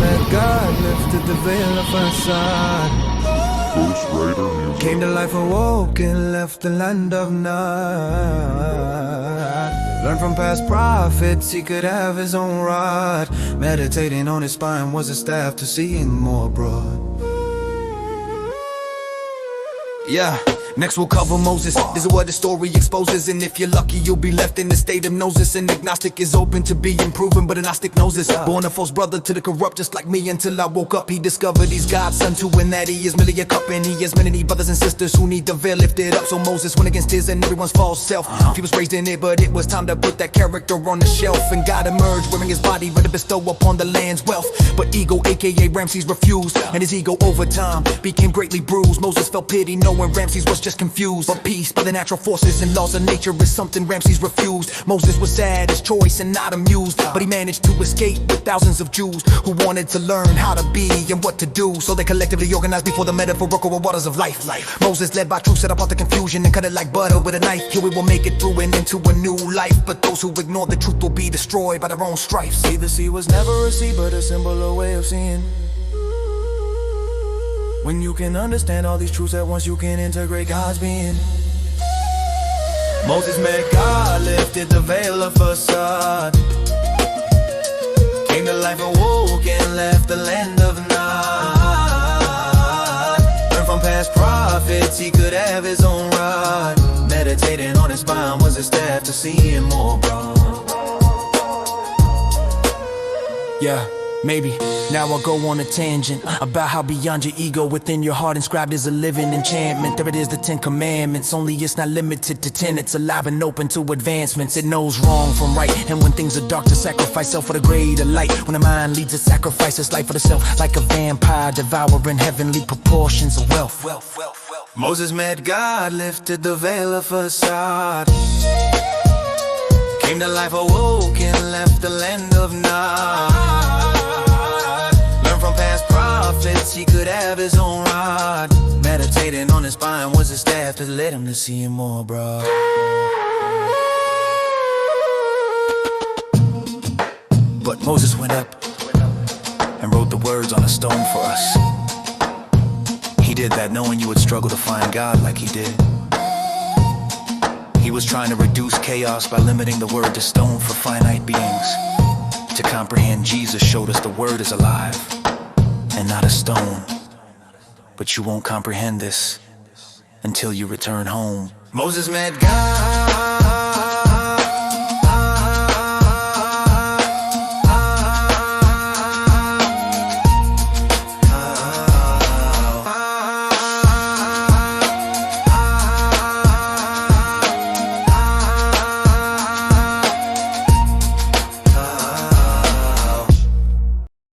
met God, lifted the veil of facade. Ghost Rider music. Came to life, awoke, and left the land of Nod. Learned from past prophets, he could have his own rod. Meditating on his spine was a staff to seeing more broad. Yeah, next we'll cover Moses. This is what the story exposes. And if you're lucky, you'll be left in the state of gnosis. An agnostic is open to being proven, but an Gnostic knows this. Born a false brother to the corrupt, just like me. Until I woke up, he discovered he's God's son too, and that he is merely a cup. And he has many brothers and sisters who need the veil lifted up. So Moses went against his and everyone's false self. He was raised in it, but it was time to put that character on the shelf. And God emerged, wearing his body ready to bestow upon the land's wealth. But ego, aka Ramses, refused, and his ego over time became greatly bruised. Moses felt pity, knowing Ramses was just confused. But peace by the natural forces and laws of nature is something Ramses refused. Moses was sad, his choice, and not amused, but he managed to escape with thousands of Jews who wanted to learn how to be and what to do. So they collectively organized before the metaphorical waters of life. Moses, led by truth, set apart the confusion and cut it like butter with a knife. Here we will make it through and into a new life. But those who ignore the truth will be destroyed by their own stripes. See, the sea was never a sea, but a symbol, a way of seeing. When you can understand all these truths at once, you can integrate God's being. Moses met God, lifted the veil of facade. Came to life, awoke, and left the land of Nod. Learned from past prophets, he could have his own rod. Meditating on his spine was his staff to see him more broad. Yeah. Maybe now I'll go on a tangent about how beyond your ego, within your heart inscribed is a living enchantment. There it is, the 10 commandments. Only it's not limited to 10. It's alive and open to advancements. It knows wrong from right, and when things are dark, to sacrifice self for the greater light. When the mind leads to sacrifice its life for the self, like a vampire devouring heavenly proportions of wealth. Moses met God, lifted the veil of facade. Came to life, awoke, and left the land of Nod. He could have his own rod. Meditating on his spine was his staff to let him to see him more broad. But Moses went up and wrote the words on a stone for us. He did that knowing you would struggle to find God like he did. He was trying to reduce chaos by limiting the word to stone for finite beings. To comprehend Jesus showed us the word is alive and not a stone. But you won't comprehend this until you return home. Moses met God.